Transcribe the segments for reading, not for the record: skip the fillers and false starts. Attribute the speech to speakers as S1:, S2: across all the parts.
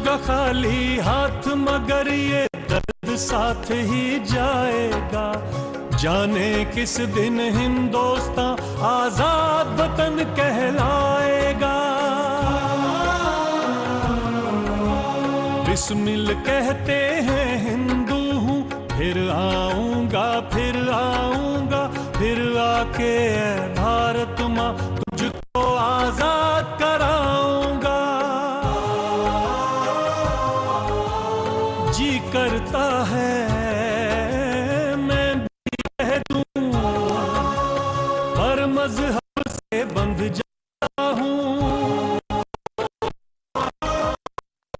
S1: का खाली हाथ मगर ये दर्द साथ ही जाएगा। जाने किस दिन हिंदुस्तां आजाद वतन कहलाएगा। बिस्मिल कहते हैं हिंदू हूँ, फिर आऊंगा फिर आऊंगा, फिर आके भारत माँ तुझको आजाद कराऊंगा। जी करता है मैं भी कह दूं, पर मजहब से बंध जाता हूँ।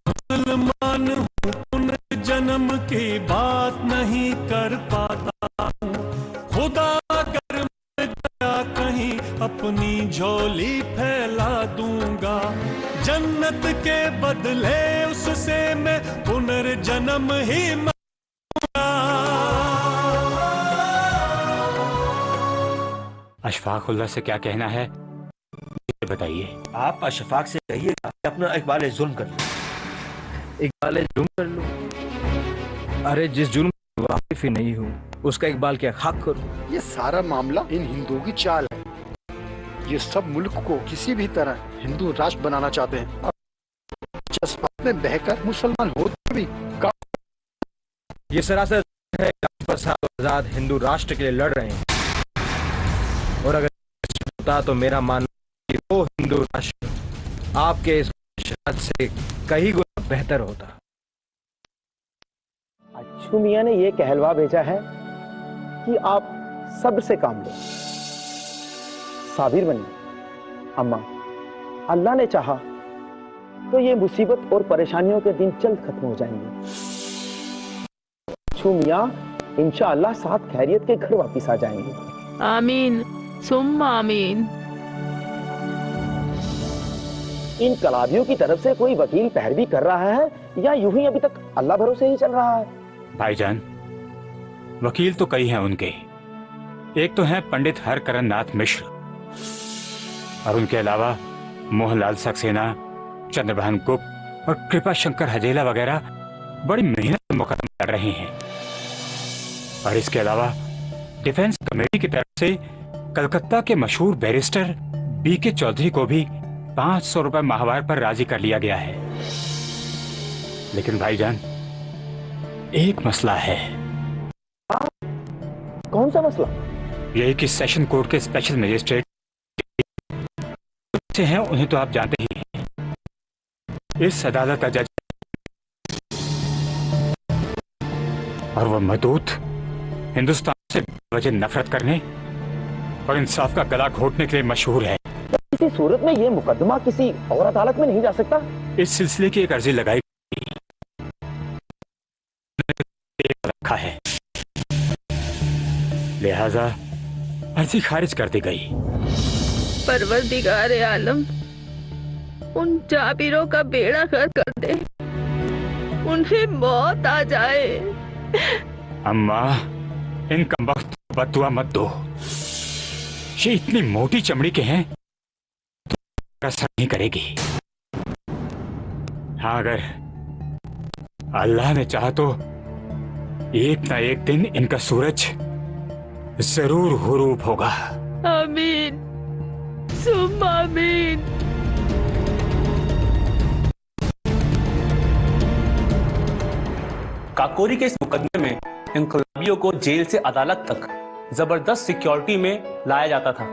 S1: मुसलमान हूँ, पुनर्जन्म की बात नहीं कर पाता हूँ। खुदा अगर मर गया कहीं अपनी झोली फैला दूंगा। जन्नत के बदले उससे मैं पुनर्जन्म ही मांगूंगा।
S2: अशफाकुल्लाह से क्या कहना है ये बताइए।
S3: आप अशफाक से कहिएगा अपना इकबाल जुल्म कर लो।
S4: इकबाल जुल्म कर लो? अरे जिस जुल्म से वाकिफ ही नहीं हूँ उसका इकबाल क्या खाक करूँ?
S5: ये सारा मामला इन हिंदुओं की चाल है। ये सब मुल्क को किसी भी तरह हिंदू राष्ट्र बनाना चाहते हैं। जज्बात में बहकर मुसलमान होते भी
S4: ये सरासर है आजाद हिंदू राष्ट्र के लिए लड़ रहे हैं, और अगर होता तो मेरा मानना कि वो हिंदू राष्ट्र आपके इस से कहीं गुना बेहतर होता।
S6: अच्छू मियां ने ये कहलवा भेजा है कि आप सब्र से काम लो, साबिर बनिए। अम्मा, अल्लाह ने चाहा तो ये मुसीबत और परेशानियों के दिन जल्द खत्म हो जाएंगे। अच्छू मियां इंशाअल्लाह साथ खैरियत के घर वापस आ जाएंगे।
S7: आमीन सुम्मा आमीन।
S6: इन कलाबियों की तरफ से कोई वकील पैरवी कर रहा है या यूं ही अभी तक अल्लाह भरोसे ही चल रहा है?
S2: भाईजान, वकील तो कई हैं उनके। एक तो हैं पंडित हरकरण नाथ मिश्र, और उनके अलावा मोहनलाल सक्सेना, चंद्रभान गुप्त और कृपा शंकर हजेला वगैरह बड़ी मेहनत से मुकदमा लड़ रहे हैं। और इसके अलावा डिफेंस कमेटी की तरफ से कलकत्ता के मशहूर बैरिस्टर बीके चौधरी को भी 500 रुपए माहवार पर राजी कर लिया गया है। लेकिन भाईजान, एक मसला है।
S6: कौन सा मसला?
S2: यही कि सेशन कोर्ट के स्पेशल मजिस्ट्रेट हैं, उन्हें तो आप जानते ही हैं। इस अदालत का जज और वह मदूत हिंदुस्तान से वजह नफरत करने और इंसाफ का गला घोटने के लिए मशहूर है।
S6: किसी सूरत में ये मुकदमा किसी और अदालत में नहीं जा सकता?
S2: इस सिलसिले की एक अर्जी लगाई रखा है, लिहाजा अर्जी खारिज कर दी गई।
S7: परवरदिगार आलम उन जाबिरों का बेड़ा गर्क कर दे, उन्हें मौत आ जाए।
S2: अम्मा, इन कमबख्त को बद्दुआ मत दो। ये इतनी मोटी चमड़ी के हैं तो असर नहीं करेगी। हाँ, अगर अल्लाह ने चाहा तो एक ना एक दिन इनका सूरज जरूर गुरूब होगा।
S7: आमीन सुम्मा आमीन।
S8: काकोरी के इस मुकदमे में इनकलाबियों को जेल से अदालत तक जबरदस्त सिक्योरिटी में लाया जाता था।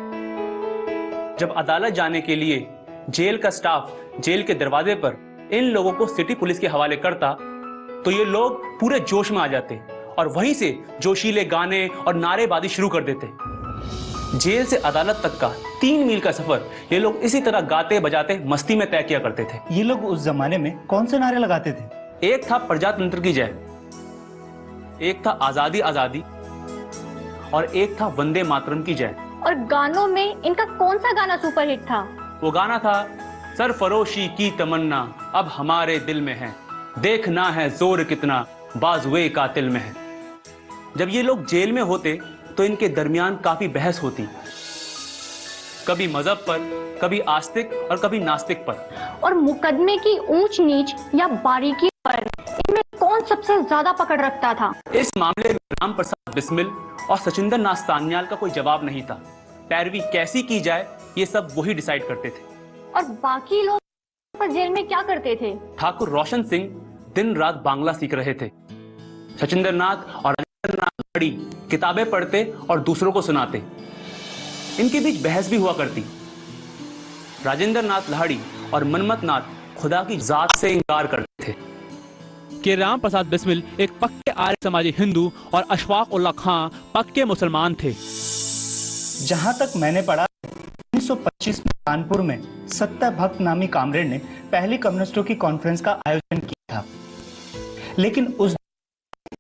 S8: जब अदालत जाने के लिए जेल का स्टाफ जेल के दरवाजे पर इन लोगों को सिटी पुलिस के हवाले करता तो ये लोग पूरे जोश में आ जाते और वहीं से जोशीले गाने और नारेबाजी शुरू कर देते। जेल से अदालत तक का 3 मील का सफर ये लोग इसी तरह गाते बजाते मस्ती में तय किया करते थे।
S9: ये लोग उस जमाने में कौन से नारे लगाते थे?
S8: एक था प्रजातंत्र की जय, एक था आजादी आजादी, और एक था वंदे मातरम की जय।
S10: और गानों में इनका कौन सा गाना सुपरहिट था?
S8: वो गाना था सरफरोशी की तमन्ना अब हमारे दिल में है, देखना है जोर कितना बाजुए कातिल में है। जब ये लोग जेल में होते तो इनके दरमियान काफी बहस होती। कभी मजहब पर, कभी आस्तिक और कभी नास्तिक पर।
S10: और मुकदमे की ऊंच नीच या बारीकी पर इनमें कौन सबसे ज्यादा पकड़ रखता था?
S8: इस मामले में राम प्रसाद बिस्मिल और सचिंदर नाथ सान्याल का कोई जवाब नहीं था। पैरवी कैसी की जाए ये सब वही डिसाइड करते थे।
S10: और बाकी लोग पर जेल में क्या करते थे?
S8: ठाकुर रोशन सिंह दिन रात बांग्ला सीख रहे थे। सचिंदर नाथ और राजेंद्र नाथ लाहड़ी किताबें पढ़ते और दूसरों को सुनाते। इनके बीच बहस भी हुआ करती। राजेंद्र नाथ लाहड़ी और मनमथ नाथ खुदा की जात से इंकार करते थे
S11: कि राम प्रसाद बिस्मिल एक पक्के आर्य समाजी हिंदू और अशफाक उल्लाह खां पक्के मुसलमान थे।
S9: जहां तक मैंने पढ़ा 1925 में कानपुर में सत्ता भक्त नामी कामरेड ने पहली कम्युनिस्टों की कॉन्फ्रेंस का आयोजन किया था, लेकिन उस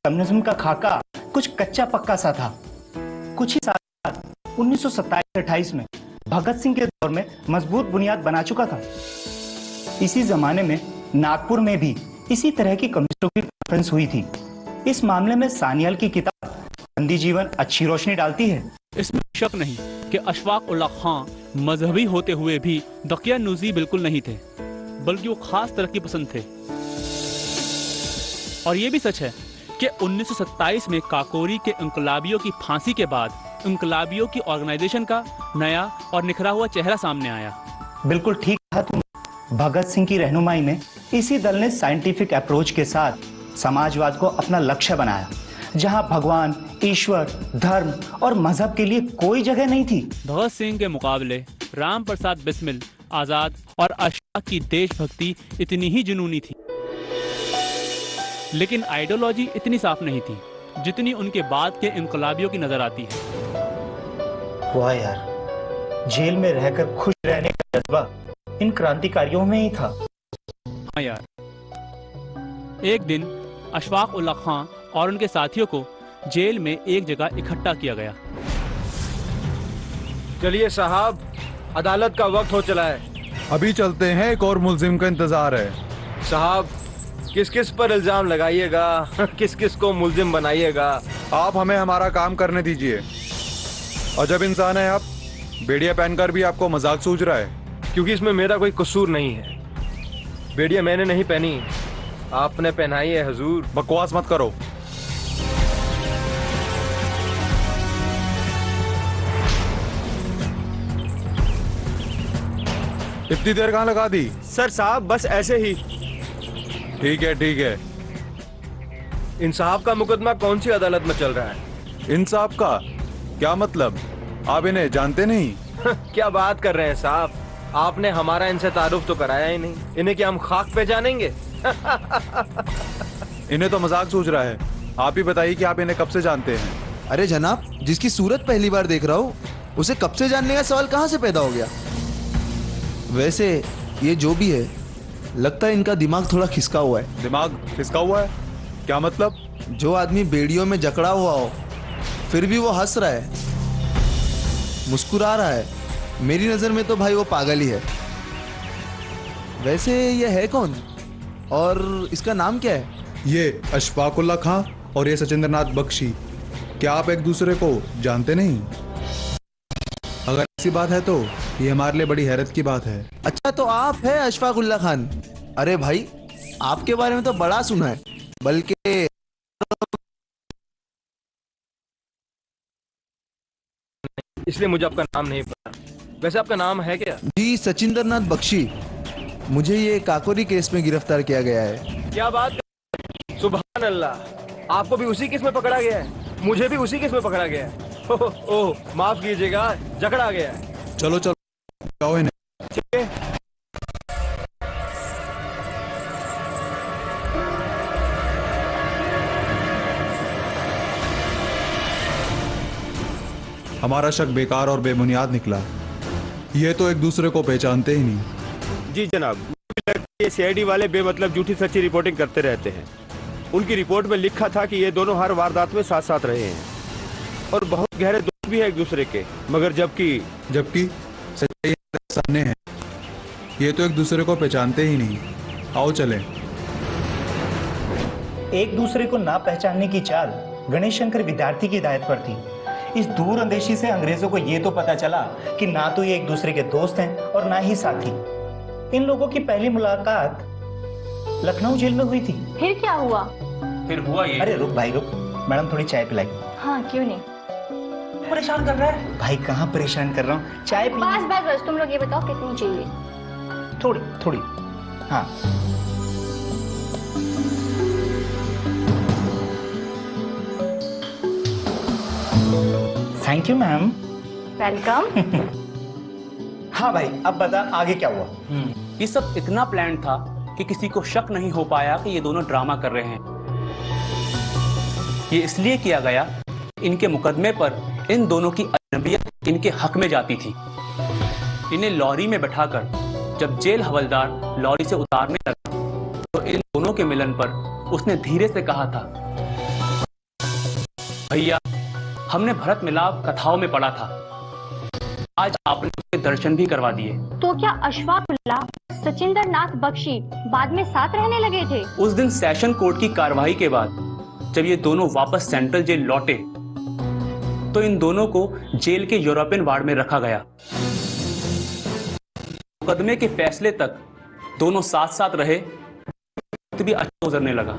S9: कम्युनिज्म का खाका कुछ कच्चा पक्का सा था। कुछ ही साल बाद 1927-28 में भगत सिंह के दौर में मजबूत बुनियाद बना चुका था। इसी जमाने में नागपुर में भी इसी तरह की कम्युनिस्टों की कॉन्फ्रेंस हुई थी। इस मामले में सान्याल की किताब बंदी जीवन अच्छी रोशनी डालती है।
S11: इसमें शक नहीं कि अशफाक उल्लाह खां मजहबी होते हुए भी दकियानूसी बिल्कुल नहीं थे, बल्कि वो खास तरक्की पसंद थे। और ये भी सच है कि 1927 में काकोरी के इंकलाबियों की फांसी के बाद इंकलाबियों की ऑर्गेनाइजेशन का नया और निखरा हुआ चेहरा सामने आया।
S9: बिल्कुल ठीक कहा तुम। भगत सिंह की रहनुमाई में इसी दल ने साइंटिफिक अप्रोच के साथ समाजवाद को अपना लक्ष्य बनाया, जहां भगवान, ईश्वर, धर्म और मजहब के लिए कोई जगह नहीं थी।
S11: भगत सिंह के मुकाबले राम प्रसाद बिस्मिल, आजाद और अशफाक की देशभक्ति इतनी ही जुनूनी थी, लेकिन आइडियोलॉजी इतनी साफ नहीं थी जितनी उनके बाद के इंकलाबियों की नजर आती है।
S9: वाह यार, जेल में रहकर खुश रहने का जज्बा इन क्रांतिकारियों में ही था।
S11: हाँ यार, एक दिन अशफाक उल्लाह खां और उनके साथियों को जेल में एक जगह इकट्ठा किया गया।
S4: चलिए साहब, अदालत का वक्त हो चला है।
S12: अभी चलते हैं, एक और मुल्जिम का इंतजार है।
S4: साहब, किस किस पर इल्जाम लगाइएगा, किस किस को मुल्जिम बनाइएगा?
S12: आप हमें हमारा काम करने दीजिए। अजब इंसान है आप, बेड़िया पहनकर भी आपको मजाक सूझ रहा है।
S4: क्योंकि इसमें मेरा कोई कसूर नहीं है। बेड़िया मैंने नहीं पहनी, आपने पहनाई है हुजूर।
S12: बकवास मत करो। इतनी देर कहाँ लगा दी?
S4: सर साहब, बस ऐसे ही।
S12: ठीक है ठीक है।
S4: इंसाफ का मुकदमा कौन सी अदालत में चल रहा है?
S12: इंसाफ का क्या मतलब? आप इन्हें जानते नहीं?
S4: क्या बात कर रहे हैं साहब, आपने हमारा इनसे तारुफ तो कराया ही नहीं। इन्हें क्या हम खाक पे जानेंगे?
S12: इन्हें तो मजाक सूझ रहा है। आप ही बताइए कि आप इन्हें कब से जानते हैं?
S13: अरे जनाब, जिसकी सूरत पहली बार देख रहा हूँ उसे कब से जानने का सवाल कहाँ से पैदा हो गया? वैसे ये जो भी है, लगता है इनका दिमाग थोड़ा खिसका हुआ है।
S12: दिमाग खिसका हुआ है? क्या मतलब?
S13: जो आदमी बेड़ियों में जकड़ा हुआ हो फिर भी वो हंस रहा है, मुस्कुरा रहा है, मेरी नजर में तो भाई वो पागल ही है। वैसे ये है कौन और इसका नाम क्या है?
S12: ये अशफाक उल्लाह खां और ये सचिंद्र नाथ बख्शी। क्या आप एक दूसरे को जानते नहीं? अगर ऐसी बात है तो ये हमारे लिए बड़ी हैरत की बात है।
S13: अच्छा, तो आप है अशफाक उल्लाह खान? अरे भाई, आपके बारे में तो बड़ा सुना है, बल्कि
S4: इसलिए मुझे आपका नाम नहीं पता। वैसे आपका नाम है क्या?
S13: जी, सचिंद्र नाथ बख्शी। मुझे ये काकोरी केस में गिरफ्तार किया गया है।
S4: क्या बात? सुभान अल्लाह, आपको भी उसी केस में पकड़ा गया है? मुझे भी उसी केस में पकड़ा गया है। ओह, माफ कीजिएगा, जकड़ा गया है।
S12: चलो चलो, जाओ इन्हें।
S4: ठीक है।
S12: हमारा शक बेकार और बेबुनियाद निकला। ये तो एक दूसरे को पहचानते ही नहीं।
S4: जी जनाब, ये सीआईडी वाले बेमतलब झूठी सच्ची रिपोर्टिंग करते रहते हैं। उनकी रिपोर्ट में लिखा था कि ये दोनों हर वारदात में साथ साथ रहे हैं और बहुत गहरे दोस्त भी है एक दूसरे के, मगर जबकि
S12: सच्चाई सामने है। ये तो एक दूसरे को पहचानते ही नहीं। आओ चलें।
S9: एक दूसरे को ना पहचानने की चाल गणेश शंकर विद्यार्थी की हिदायत पर थी। इस दूर अंदेशी से अंग्रेजों को ये तो पता चला कि ना तो ये एक दूसरे के दोस्त हैं और ना ही साथी। इन लोगों की पहली मुलाकात लखनऊ जेल में हुई थी।
S10: फिर क्या हुआ?
S8: फिर हुआ ये।
S9: अरे रुक भाई रुक, मैडम थोड़ी चाय पिलाई।
S10: हाँ क्यों नहीं।
S9: परेशान कर रहा है भाई? कहाँ परेशान कर रहा हूँ, चाय पी।
S10: बस तुम लोग ये बताओ कितनी चाहिए?
S9: थोड़ी थोड़ी। हाँ थैंक यू मैम।
S10: वेलकम।
S9: हाँ भाई अब बता आगे क्या हुआ?
S8: ये सब इतना प्लान था कि किसी को शक नहीं हो पाया कि ये दोनों ड्रामा कर रहे हैं। ये इसलिए किया गया, इनके मुकदमे पर इन दोनों की अजनबियत इनके हक में जाती थी। इन्हें लॉरी में बैठाकर जब जेल हवलदार लॉरी से उतारने लगा तो इन दोनों के मिलन पर उसने धीरे से कहा था, भैया हमने भरत मिलाप कथाओं में पढ़ा था, आज आपने उसके दर्शन भी करवा दिए।
S10: तो क्या अशफाक उल्लाह, सचिंदर नाथ बख्शी बाद में साथ रहने लगे थे?
S8: उस दिन सेशन कोर्ट की कार्रवाई के बाद जब ये दोनों वापस सेंट्रल जेल लौटे तो इन दोनों को जेल के यूरोपियन वार्ड में रखा गया। मुकदमे के फैसले तक दोनों साथ साथ रहे तो भी अच्छा गुजरने लगा।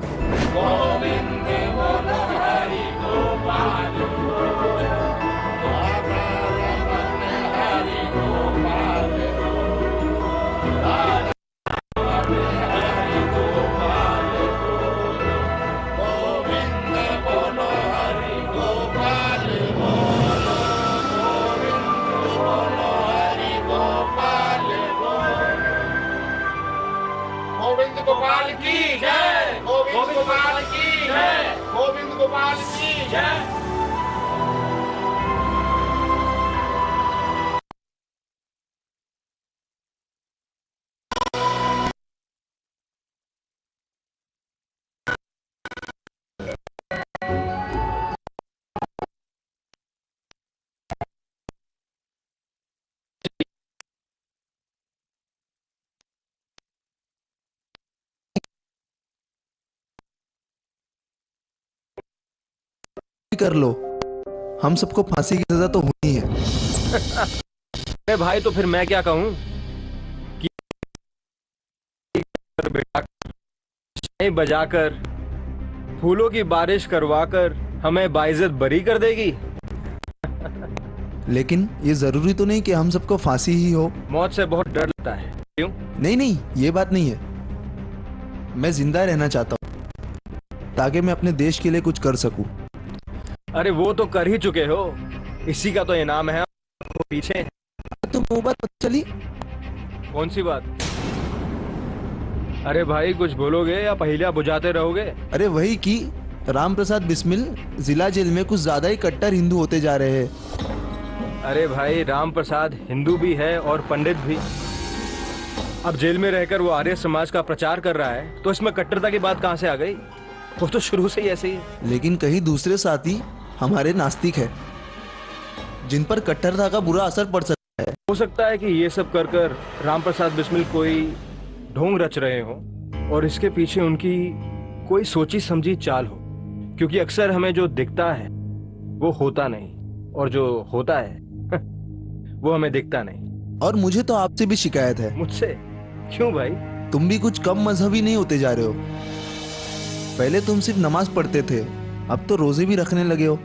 S14: गोविंद गोपाल की जय, गोविंद गोपाल की जय, गोविंद गोपाल की जय।
S13: कर लो, हम सबको फांसी की सजा तो होनी है।
S4: अरे भाई तो फिर मैं क्या कहूं कि बजाकर फूलों की बारिश करवाकर हमें बाइज्जत बरी कर देगी।
S13: लेकिन ये जरूरी तो नहीं कि हम सबको फांसी ही हो।
S4: मौत से बहुत डर लगता है। क्यों?
S13: नहीं, ये बात नहीं है। मैं जिंदा रहना चाहता हूँ ताकि मैं अपने देश के लिए कुछ कर सकूं।
S4: अरे वो तो कर ही चुके हो, इसी का तो इनाम है। वो पीछे
S13: तुम वो बात पता चली?
S4: कौन सी बात? अरे भाई कुछ बोलोगे या पहेलियां बुझाते रहोगे?
S13: अरे वही कि राम प्रसाद बिस्मिल जिला जेल में कुछ ज्यादा ही कट्टर हिंदू होते जा रहे हैं।
S4: अरे भाई राम प्रसाद हिंदू भी है और पंडित भी। अब जेल में रहकर वो आर्य समाज का प्रचार कर रहा है तो इसमें कट्टरता की बात कहां से आ गई? वो तो शुरू से ही ऐसे ही।
S13: लेकिन कहीं दूसरे साथी हमारे नास्तिक है जिन पर कट्टरता का बुरा असर पड़ सकता है।
S4: हो सकता है कि ये सब कर कर राम प्रसाद बिस्मिल कोई ढोंग रच रहे हो और इसके पीछे उनकी कोई सोची समझी चाल हो, क्योंकि अक्सर हमें जो दिखता है वो होता नहीं और जो होता है वो हमें दिखता नहीं।
S13: और मुझे तो आपसे भी शिकायत है।
S4: मुझसे? क्यों भाई?
S13: तुम भी कुछ कम मजहबी नहीं होते जा रहे हो। पहले तुम सिर्फ नमाज पढ़ते थे, अब तो रोजे भी रखने लगे हो।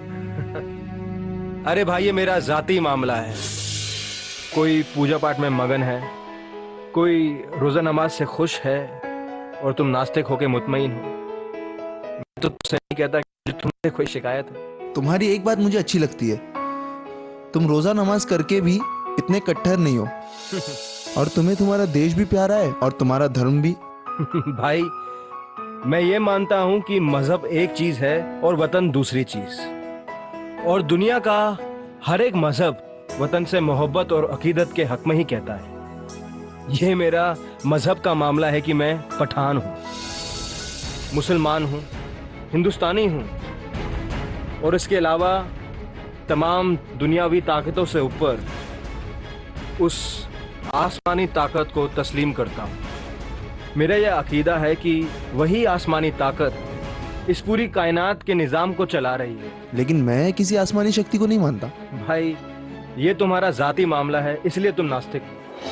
S4: अरे भाई ये मेरा जाती मामला है। कोई पूजा पाठ में मगन है, कोई रोजा नमाज से खुश है और तुम नास्तिक होके मुतमईन हो। मैं तो तुमसे नहीं कहता कि तुमसे कोई शिकायत है।
S13: तुम्हारी एक बात मुझे अच्छी लगती है, तुम रोजा नमाज करके भी इतने कट्टर नहीं हो और तुम्हें तुम्हारा देश भी प्यारा है और तुम्हारा धर्म भी।
S4: भाई मैं ये मानता हूं कि मजहब एक चीज है और वतन दूसरी चीज, और दुनिया का हर एक मजहब वतन से मोहब्बत और अकीदत के हक में ही कहता है। ये मेरा मजहब का मामला है कि मैं पठान हूं, मुसलमान हूं, हिंदुस्तानी हूं और इसके अलावा तमाम दुनियावी ताकतों से ऊपर उस आसमानी ताकत को तस्लीम करता हूं। मेरा यह अकीदा है कि वही आसमानी ताकत इस पूरी कायनात के निजाम को चला रही है।
S13: लेकिन मैं किसी आसमानी शक्ति को नहीं मानता।
S4: भाई ये तुम्हारा जाती मामला है, इसलिए तुम नास्तिक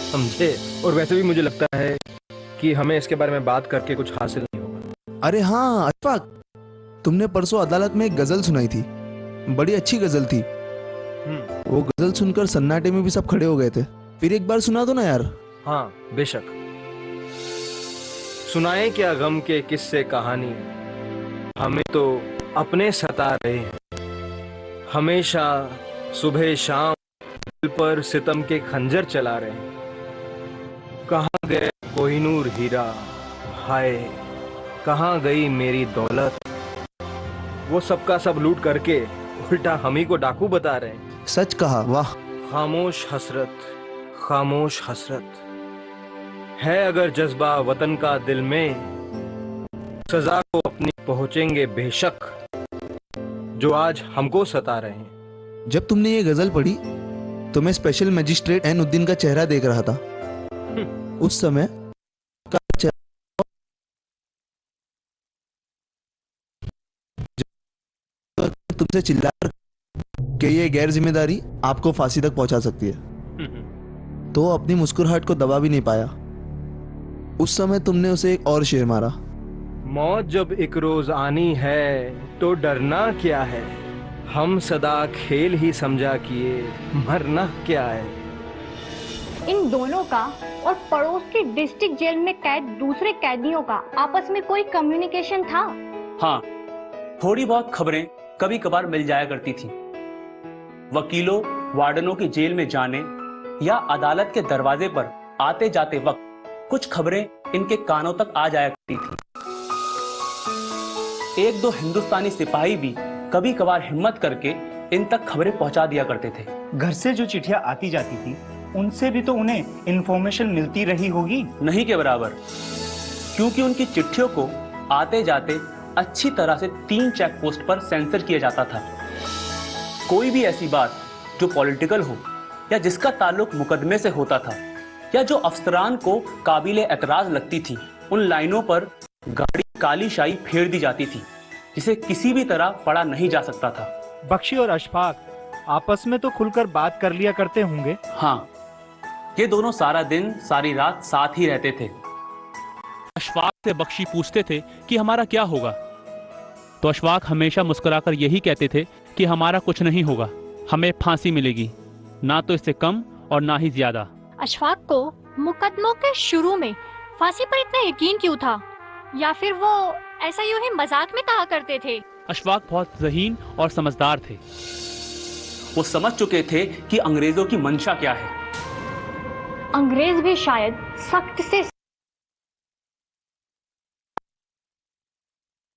S4: समझे। और वैसे भी मुझे लगता है कि हमें इसके बारे में बात करके कुछ हासिल नहीं होगा।
S13: अरे हाँ अशफाक, तुमने परसों अदालत में एक गजल सुनाई थी, बड़ी अच्छी गजल थी। वो गजल सुनकर सन्नाटे में भी सब खड़े हो गए थे। फिर एक बार सुना दो ना यार।
S4: हाँ बेशक, सुनाए क्या गम के किस्से कहानी, हमें तो अपने सता रहे हैं। हमेशा सुबह शाम दिल पर सितम के खंजर चला रहे हैं। कहाँ गए कोहिनूर हीरा, हाय कहाँ गई मेरी दौलत। वो सबका सब लूट करके उल्टा हम ही को डाकू बता रहे हैं।
S13: सच कहा, वाह।
S4: खामोश हसरत, खामोश हसरत है अगर जज्बा वतन का दिल में, सजा को अपनी पहुंचेंगे बेशक, जो आज हमको सता रहे हैं।
S13: जब तुमने ये गजल पढ़ी तो मैं स्पेशल मजिस्ट्रेट ऐनुद्दीन का चेहरा देख रहा था। उस समय तुमसे चिल्लाकर कि ये गैर जिम्मेदारी आपको फांसी तक पहुंचा सकती है, तो अपनी मुस्कुराहट को दबा भी नहीं पाया। उस समय तुमने उसे एक और शेर मारा।
S4: मौत जब एक रोज आनी है तो डरना क्या है, हम सदा खेल ही समझा किए मरना क्या है।
S10: इन दोनों का और पड़ोस की डिस्ट्रिक्ट जेल में कैद दूसरे कैदियों का आपस में कोई कम्युनिकेशन था?
S8: हाँ, थोड़ी बहुत खबरें कभी कभार मिल जाया करती थी। वकीलों वार्डनों की जेल में जाने या अदालत के दरवाजे पर आते जाते वक्त कुछ खबरें इनके कानों तक आ जाया करती थी। एक दो हिंदुस्तानी सिपाही भी कभी कभार हिम्मत करके इन तक खबरें पहुंचा दिया करते थे।
S9: घर से जो चिट्ठियां आती जाती थी उनसे भी तो उन्हें इंफॉर्मेशन मिलती रही होगी।
S8: नहीं के बराबर, क्योंकि उनकी चिट्ठियों को आते जाते अच्छी तरह से 3 चेक पोस्ट पर सेंसर किया जाता था। कोई भी ऐसी बात जो पॉलिटिकल हो या जिसका ताल्लुक मुकदमे से होता था या जो अफसरान को काबिले एतराज लगती थी, उन लाइनों पर गाड़ी काली शाही फेर दी जाती थी, जिसे किसी भी तरह पढ़ा नहीं जा सकता था।
S15: बख्शी और अशफाक आपस में तो खुलकर बात कर लिया करते होंगे।
S8: हाँ, ये दोनों सारा दिन सारी रात साथ ही रहते थे।
S11: अशफाक से बख्शी पूछते थे कि हमारा क्या होगा, तो अशफाक हमेशा मुस्कुराकर यही कहते थे कि हमारा कुछ नहीं होगा, हमें फांसी मिलेगी, ना तो इससे कम और ना ही ज्यादा।
S10: अशफाक को मुकदमों के शुरू में फांसी पर इतना यकीन क्यों था, या फिर वो ऐसा यूं ही मजाक में कहा करते थे?
S11: अशफाक बहुत ज़हीन और समझदार थे।
S8: वो समझ चुके थे कि अंग्रेजों की मंशा क्या है।
S10: अंग्रेज भी शायद सख्त से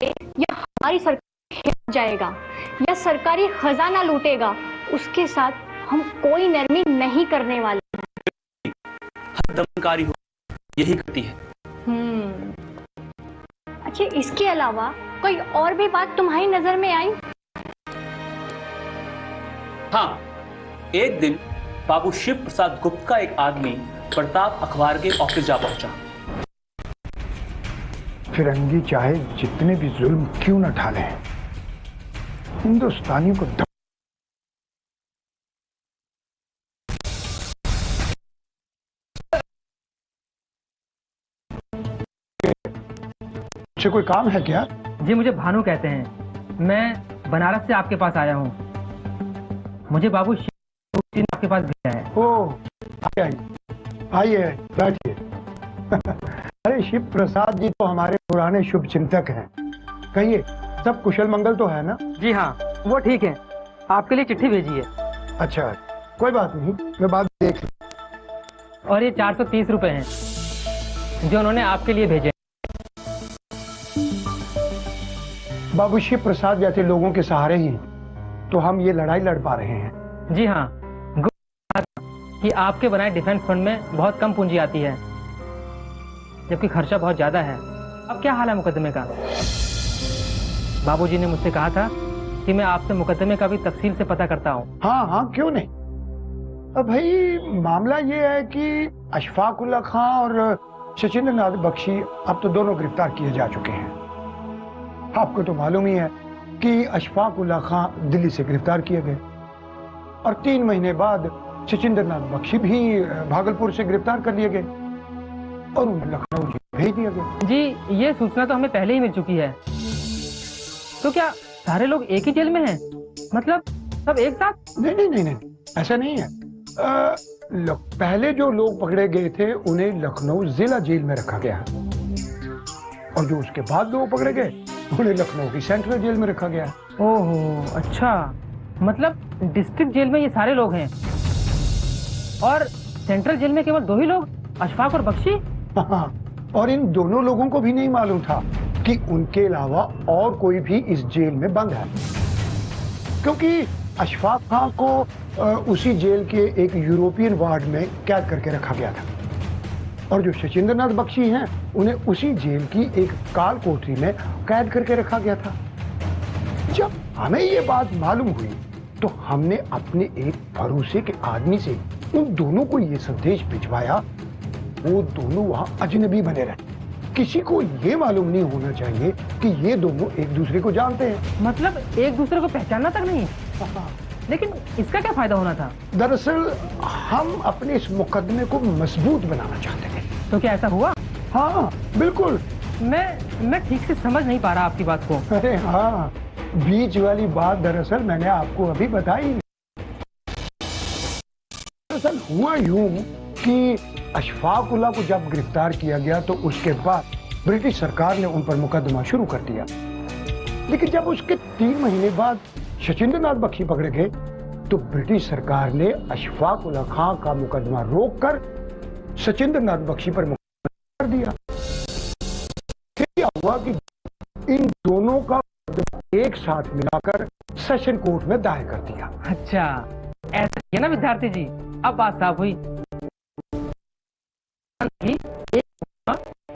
S10: या हमारी सरकार जाएगा या सरकारी खजाना लूटेगा, उसके साथ हम कोई नरमी नहीं करने वाले हैं।
S8: हदमकारी हो यही करती है।
S10: अच्छा, इसके अलावा कोई और भी बात तुम्हारी नजर में आई?
S8: हाँ, एक दिन बाबू शिव प्रसाद गुप्त का एक आदमी प्रताप अखबार के ऑफिस जा पहुंचा।
S5: फिरंगी चाहे जितने भी जुल्म क्यों न ढाले, हिंदुस्तानियों को कोई काम है क्या?
S16: जी, मुझे भानु कहते हैं, मैं बनारस से आपके पास आया हूँ। मुझे बाबू शिव ने आपके पास भेजा है।
S5: ओह, आइए बैठिए। अरे शिव प्रसाद जी तो हमारे पुराने शुभ चिंतक हैं। कहिए, सब कुशल मंगल तो है ना?
S16: जी हाँ, वो ठीक है। आपके लिए चिट्ठी भेजी है।
S5: अच्छा, कोई बात नहीं, मैं बाद में देख लूं।
S16: और ये 430 रुपए हैं जो उन्होंने आपके लिए भेजे।
S5: बाबू शिव प्रसाद जैसे लोगों के सहारे ही तो हम ये लड़ाई लड़ पा रहे हैं।
S16: जी हाँ, कि आपके बनाए डिफेंस फंड में बहुत कम पूंजी आती है, जबकि खर्चा बहुत ज्यादा है। अब क्या हाल है मुकदमे का? बाबूजी ने मुझसे कहा था कि मैं आपसे मुकदमे का भी तफसील से पता करता हूँ।
S5: हाँ हाँ, क्यों नहीं। अब भाई मामला ये है कि अशफाक उल्ला खां और सचिंद्र नाथ बख्शी अब तो दोनों गिरफ्तार किए जा चुके हैं।
S17: आपको तो मालूम ही है कि अशफाक उल्ला खां दिल्ली से गिरफ्तार किए गए और 3 महीने बाद सचिंद्र नाथ बख्शी भी भागलपुर से गिरफ्तार कर लिए गए और उन्हें लखनऊ भेज दिया गया।
S16: जी, ये सूचना तो हमें पहले ही मिल चुकी है। तो क्या सारे लोग एक ही जेल में हैं? मतलब सब एक साथ?
S17: नहीं, ऐसा नहीं है। पहले जो लोग पकड़े गए थे उन्हें लखनऊ जिला जेल में रखा गया और जो उसके बाद लोग पकड़े गए उन्हें लखनऊ की सेंट्रल जेल में रखा गया।
S16: ओहो, अच्छा, मतलब डिस्ट्रिक्ट जेल में ये सारे लोग हैं और सेंट्रल जेल में केवल 2 ही लोग, अशफाक और बख्शी।
S17: हाँ, और इन दोनों लोगों को भी नहीं मालूम था कि उनके अलावा और कोई भी इस जेल में बंद है, क्योंकि अशफाक खां को उसी जेल के एक यूरोपियन वार्ड में कैद करके रखा गया था और जो सचिंद्र नाथ बख्शी हैं उन्हें उसी जेल की एक काल कोठरी में कैद करके रखा गया था। जब हमें ये बात मालूम हुई तो हमने अपने एक भरोसे के आदमी से उन दोनों को ये संदेश भिजवाया। वो दोनों वहां अजनबी बने रहे, किसी को ये मालूम नहीं होना चाहिए कि ये दोनों एक दूसरे को जानते हैं।
S16: मतलब एक दूसरे को पहचानना तक नहीं? लेकिन इसका क्या फायदा होना था?
S17: दरअसल हम अपने इस मुकदमे को मजबूत बनाना चाहते थे।
S16: तो क्या ऐसा हुआ?
S17: हाँ, बिल्कुल।
S16: मैं ठीक से समझ नहीं पा रहा आपकी बात को।
S17: अरे हाँ, बीच वाली बात दरअसल मैंने आपको अभी बताई। दरअसल हुआ यूं कि अशफाक उल्ला को जब गिरफ्तार किया गया तो उसके बाद ब्रिटिश सरकार ने उन पर मुकदमा शुरू कर दिया, लेकिन जब उसके 3 महीने बाद सचिंद्र नाथ बख्शी पकड़े गए तो ब्रिटिश सरकार ने अशफाक उल्ला खां का मुकदमा रोककर सचिंद्र नाथ बख्शी पर मुकदमा कर दिया। फिर क्या हुआ कि इन दोनों का एक साथ मिलाकर सेशन कोर्ट में दायर कर दिया।
S16: अच्छा, ऐसा है ना विद्यार्थी जी, अब बात साफ हुई।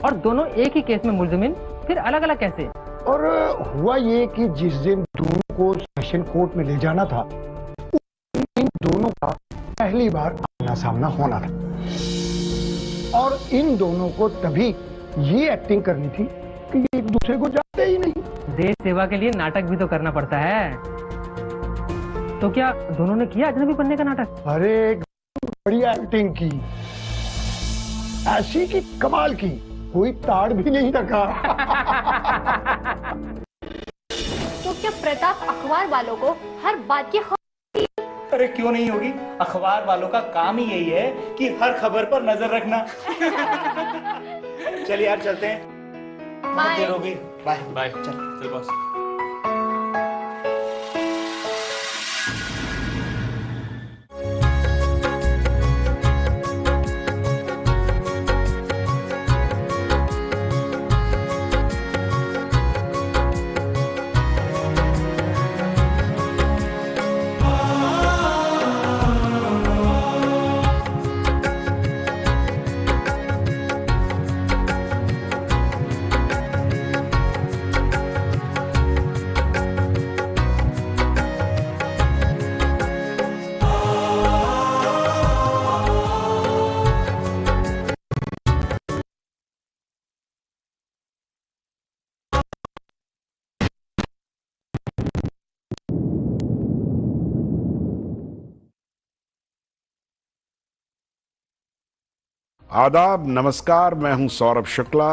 S16: और दोनों एक ही केस में मुलजिमिन, फिर अलग अलग कैसे?
S17: और हुआ ये कि जिस दिन दोनों को सेशन कोर्ट में ले जाना था, इन दोनों का पहली बार आमना सामना होना था और इन दोनों को तभी ये एक्टिंग करनी थी कि एक दूसरे को जानते ही नहीं।
S16: देश सेवा के लिए नाटक भी तो करना पड़ता है। तो क्या दोनों ने किया अजनबी बनने का नाटक?
S17: अरे बड़ी एक्टिंग की, ऐसी की कमाल की, कोई ताड़ भी नहीं रखा।
S10: तो क्या प्रताप अखबार वालों को हर बात की
S9: अरे क्यों नहीं होगी, अखबार वालों का काम ही यही है कि हर खबर पर नजर रखना। चलिए यार चलते हैं।
S10: Bye
S9: bye
S8: bye. चल बॉस।
S14: आदाब, नमस्कार। मैं हूं सौरभ शुक्ला।